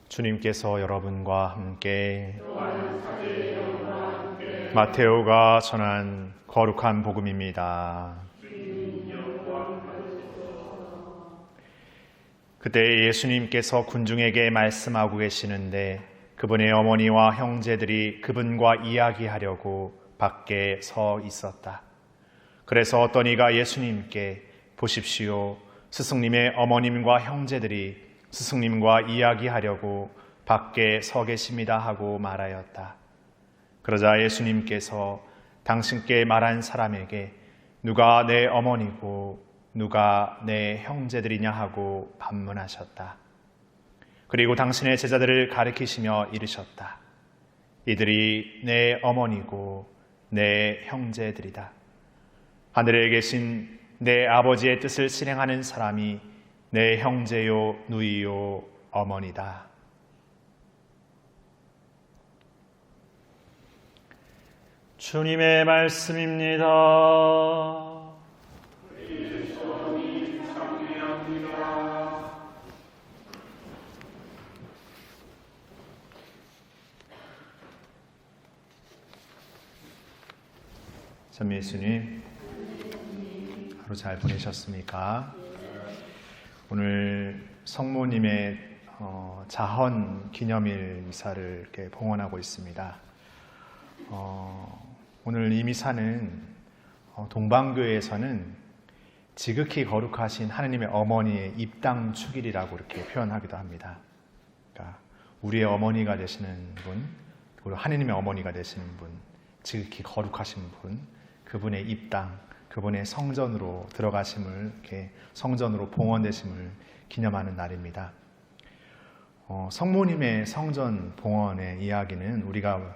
주님께서 여러분과 함께 마테오가 전한 거룩한 복음입니다. 그때 예수님께서 군중에게 말씀하고 계시는데 그분의 어머니와 형제들이 그분과 이야기하려고 밖에 서 있었다. 그래서 어떤 이가 예수님께 보십시오. 스승님의 어머님과 형제들이 스승님과 이야기하려고 밖에 서 계십니다 하고 말하였다. 그러자 예수님께서 당신께 말한 사람에게 누가 내 어머니고 누가 내 형제들이냐 하고 반문하셨다. 그리고 당신의 제자들을 가리키시며 이르셨다. 이들이 내 어머니고 내 형제들이다. 하늘에 계신 내 아버지의 뜻을 실행하는 사람이 내 형제요 누이요 어머니다. 주님의 말씀입니다. 전 예수님, 하루 잘 보내셨습니까? 오늘 성모님의 자헌 기념일 미사를 이렇게 봉헌하고 있습니다. 오늘 이 미사는 동방교회에서는 지극히 거룩하신 하느님의 어머니의 입당 축일이라고 이렇게 표현하기도 합니다. 그러니까 우리의 어머니가 되시는 분, 그리고 하느님의 어머니가 되시는 분, 지극히 거룩하신 분, 그분의 입당, 그분의 성전으로 들어가심을, 이렇게 성전으로 봉헌되심을 기념하는 날입니다. 성모님의 성전 봉헌의 이야기는 우리가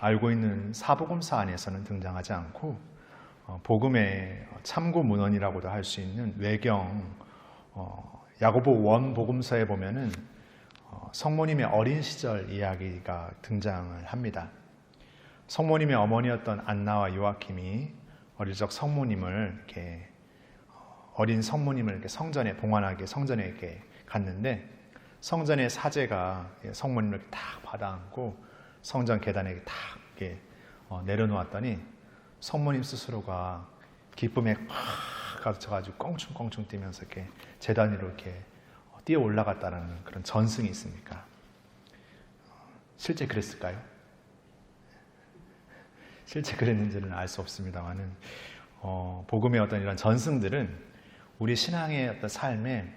알고 있는 사복음서 안에서는 등장하지 않고 복음의 참고 문헌이라고도 할 수 있는 외경 야고보 원복음서에 보면은 성모님의 어린 시절 이야기가 등장을 합니다. 성모님의 어머니였던 안나와 요아킴이 어릴 적 성모님을 이렇게 어린 성모님을 이렇게 성전에 봉헌하게 성전에 이렇게 갔는데 성전의 사제가 성모님을 탁 받아안고 성전 계단에 탁 이렇게 내려놓았더니 성모님 스스로가 기쁨에 확 가득쳐가지고 껑충껑충 뛰면서 이렇게 제단 위로 이렇게 뛰어 올라갔다는 그런 전승이 있습니까? 실제 그랬을까요? 실제 그랬는지는 알 수 없습니다만은 복음의 어떤 이런 전승들은 우리 신앙의 어떤 삶에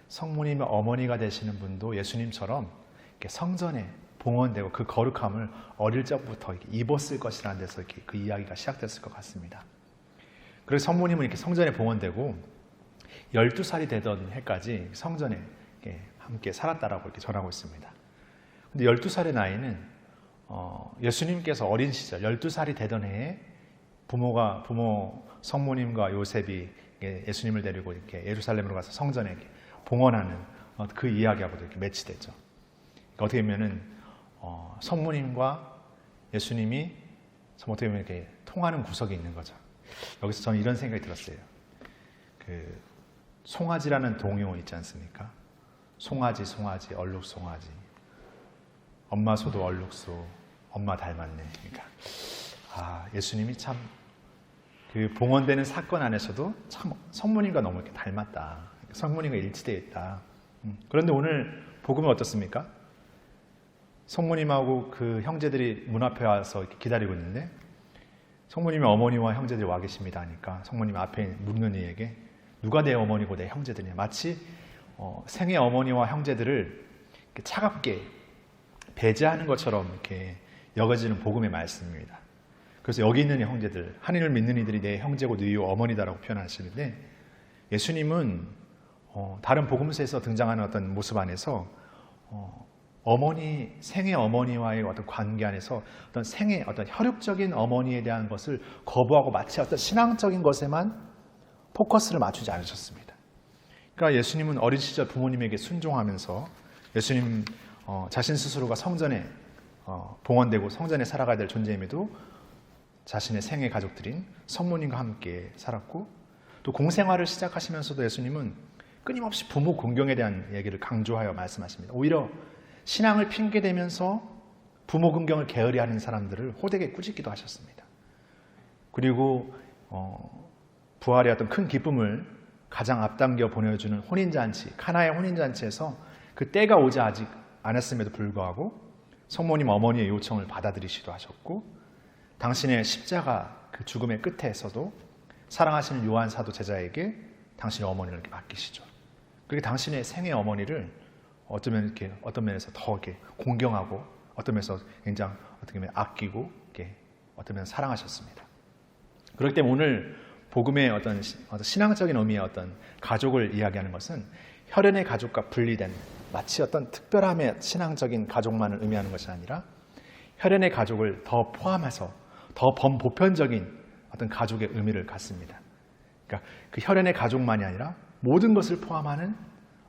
성모님의 어머니가 되시는 분도 예수님처럼 이렇게 성전에 봉헌되고 그 거룩함을 어릴 적부터 이렇게 입었을 것이라는 데서 이렇게 그 이야기가 시작됐을 것 같습니다. 그래서 성모님은 이렇게 성전에 봉헌되고 12살이 되던 해까지 성전에 이렇게 함께 살았다라고 이렇게 전하고 있습니다. 근데 12살의 나이는 예수님께서 어린 시절 12살이 되던 해에 부모 성모님과 요셉이 예수님을 데리고 이렇게 예루살렘으로 가서 성전에 이렇게 봉헌하는 그 이야기하고도 이렇게 매치되죠. 그러니까 어떻게 보면은 성모님과 예수님이 어떻게 보면 이렇게 통하는 구석이 있는 거죠. 여기서 저는 이런 생각이 들었어요. 그 송아지라는 동요 있지 않습니까? 송아지 얼룩송아지 엄마 소도 얼룩소 엄마 닮았네. 그러니까 예수님이 참 그 봉헌되는 사건 안에서도 참 성모님과 너무 이렇게 닮았다. 성모님과 일치되어 있다. 그런데 오늘 복음은 어떻습니까? 성모님하고 그 형제들이 문 앞에 와서 이렇게 기다리고 있는데 성모님의 어머니와 형제들이 와 계십니다 하니까 성모님 앞에 묻는 이에게 누가 내 어머니고 내 형제들이냐, 마치 생의 어머니와 형제들을 이렇게 차갑게 배제하는 것처럼 이렇게 여겨지는 복음의 말씀입니다. 그래서 여기 있는 형제들, 하나님을 믿는 이들이 내 형제고 누이요 어머니다라고 표현하시는데 예수님은 다른 복음서에서 등장하는 어떤 모습 안에서 어머니, 생의 어머니와의 어떤 관계 안에서 어떤 생의 어떤 혈육적인 어머니에 대한 것을 거부하고 마치 어떤 신앙적인 것에만 포커스를 맞추지 않으셨습니다. 그러니까 예수님은 어린 시절 부모님에게 순종하면서 예수님 자신 스스로가 성전에 봉헌되고 성전에 살아가야 될 존재임에도 자신의 생애 가족들인 성모님과 함께 살았고 또 공생활을 시작하시면서도 예수님은 끊임없이 부모 공경에 대한 얘기를 강조하여 말씀하십니다. 오히려 신앙을 핑계대면서 부모 공경을 게으리하는 사람들을 호되게 꾸짖기도 하셨습니다. 그리고 부활의 어떤 큰 기쁨을 가장 앞당겨 보내주는 혼인잔치, 카나의 혼인잔치에서 그 때가 오지 아직 않았음에도 불구하고 성모님 어머니의 요청을 받아들이시기도 하셨고, 당신의 십자가 그 죽음의 끝에서도 사랑하시는 요한 사도 제자에게 당신의 어머니를 이렇게 맡기시죠. 그렇게 당신의 생애 어머니를 어떤 면에서 더 이렇게 공경하고, 어떤 면에서 굉장히 어떻게 보면 아끼고, 이렇게 어떤 면에서 사랑하셨습니다. 그렇기 때문에 오늘 복음의 어떤 신앙적인 의미의 어떤 가족을 이야기하는 것은 혈연의 가족과 분리된 마치 어떤 특별함의 신앙적인 가족만을 의미하는 것이 아니라 혈연의 가족을 더 포함해서 더 범보편적인 어떤 가족의 의미를 갖습니다. 그러니까 그 혈연의 가족만이 아니라 모든 것을 포함하는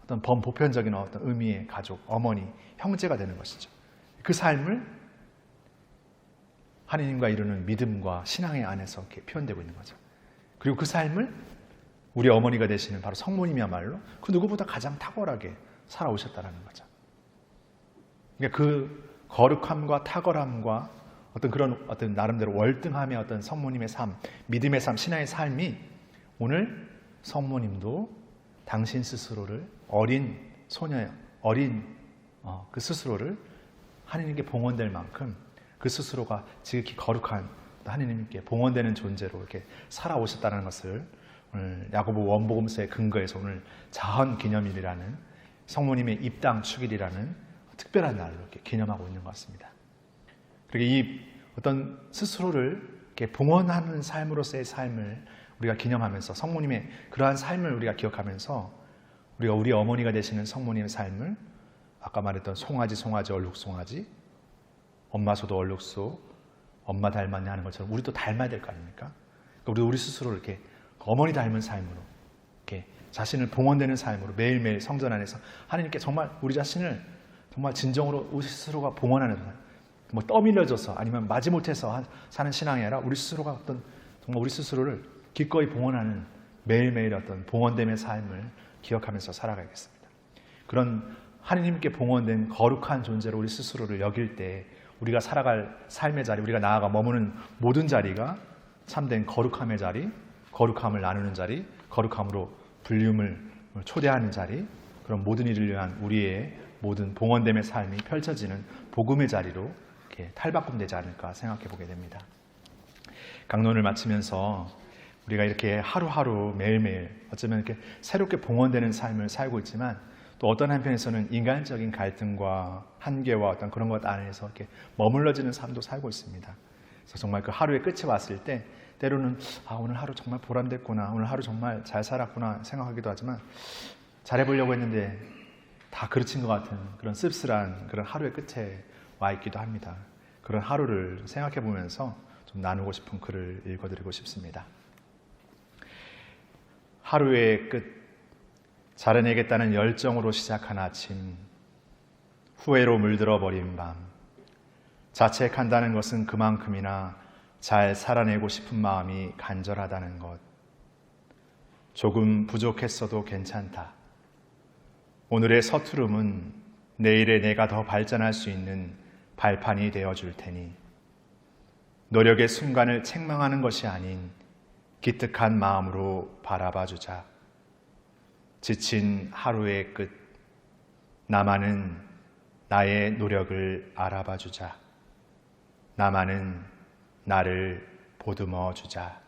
어떤 범보편적인 어떤 의미의 가족, 어머니, 형제가 되는 것이죠. 그 삶을 하느님과 이루는 믿음과 신앙의 안에서 이렇게 표현되고 있는 거죠. 그리고 그 삶을 우리 어머니가 되시는 바로 성모님이야말로 그 누구보다 가장 탁월하게 살아오셨다는 거죠. 그러니까 그 거룩함과 탁월함과 어떤 나름대로 월등함의 어떤 성모님의 삶, 믿음의 삶, 신앙의 삶이 오늘 성모님도 당신 스스로를 어린 소녀, 그 스스로를 하느님께 봉헌될 만큼 그 스스로가 지극히 거룩한 하느님께 봉헌되는 존재로 이렇게 살아오셨다는 것을 오늘 야고보 원복음서의 근거에서 오늘 자헌 기념일이라는 성모님의 입당 축일이라는 특별한 날로 이렇게 기념하고 있는 것 같습니다. 그리고 이 어떤 스스로를 이렇게 봉헌하는 삶으로서의 삶을 우리가 기념하면서 성모님의 그러한 삶을 우리가 기억하면서 우리가 우리 어머니가 되시는 성모님의 삶을 아까 말했던 송아지 얼룩송아지 엄마 소도 얼룩소 엄마 닮았냐 하는 것처럼 우리도 닮아야 될 거 아닙니까? 그러니까 우리 스스로를 이렇게 어머니 닮은 삶으로 이렇게 자신을 봉헌되는 삶으로 매일매일 성전 안에서 하나님께 정말 우리 자신을 정말 진정으로 우리 스스로가 봉헌하는 뭐 떠밀려져서 아니면 마지못해서 사는 신앙이 아니라 우리 스스로가 정말 우리 스스로를 기꺼이 봉헌하는 매일매일 어떤 봉헌됨의 삶을 기억하면서 살아가겠습니다. 그런 하나님께 봉헌된 거룩한 존재로 우리 스스로를 여길 때 우리가 살아갈 삶의 자리, 우리가 나아가 머무는 모든 자리가 참된 거룩함의 자리, 거룩함을 나누는 자리, 거룩함으로 불리움을 초대하는 자리, 그런 모든 일을 위한 우리의 모든 봉헌됨의 삶이 펼쳐지는 복음의 자리로 이렇게 탈바꿈되지 않을까 생각해 보게 됩니다. 강론을 마치면서 우리가 이렇게 하루하루 매일매일 어쩌면 이렇게 새롭게 봉헌되는 삶을 살고 있지만 또 어떤 한편에서는 인간적인 갈등과 한계와 어떤 그런 것 안에서 이렇게 머물러지는 삶도 살고 있습니다. 그래서 정말 그 하루의 끝이 왔을 때 때로는 오늘 하루 정말 보람됐구나, 오늘 하루 정말 잘 살았구나 생각하기도 하지만 잘해보려고 했는데 다 그르친 것 같은 그런 씁쓸한 그런 하루의 끝에 와 있기도 합니다. 그런 하루를 생각해 보면서 좀 나누고 싶은 글을 읽어드리고 싶습니다. 하루의 끝, 자라내겠다는 열정으로 시작한 아침, 후회로 물들어 버린 밤, 자책한다는 것은 그만큼이나 잘 살아내고 싶은 마음이 간절하다는 것, 조금 부족했어도 괜찮다. 오늘의 서투름은 내일의 내가 더 발전할 수 있는 발판이 되어줄 테니 노력의 순간을 책망하는 것이 아닌 기특한 마음으로 바라봐주자. 지친 하루의 끝, 나만은 나의 노력을 알아봐주자. 나만은 나를 보듬어주자.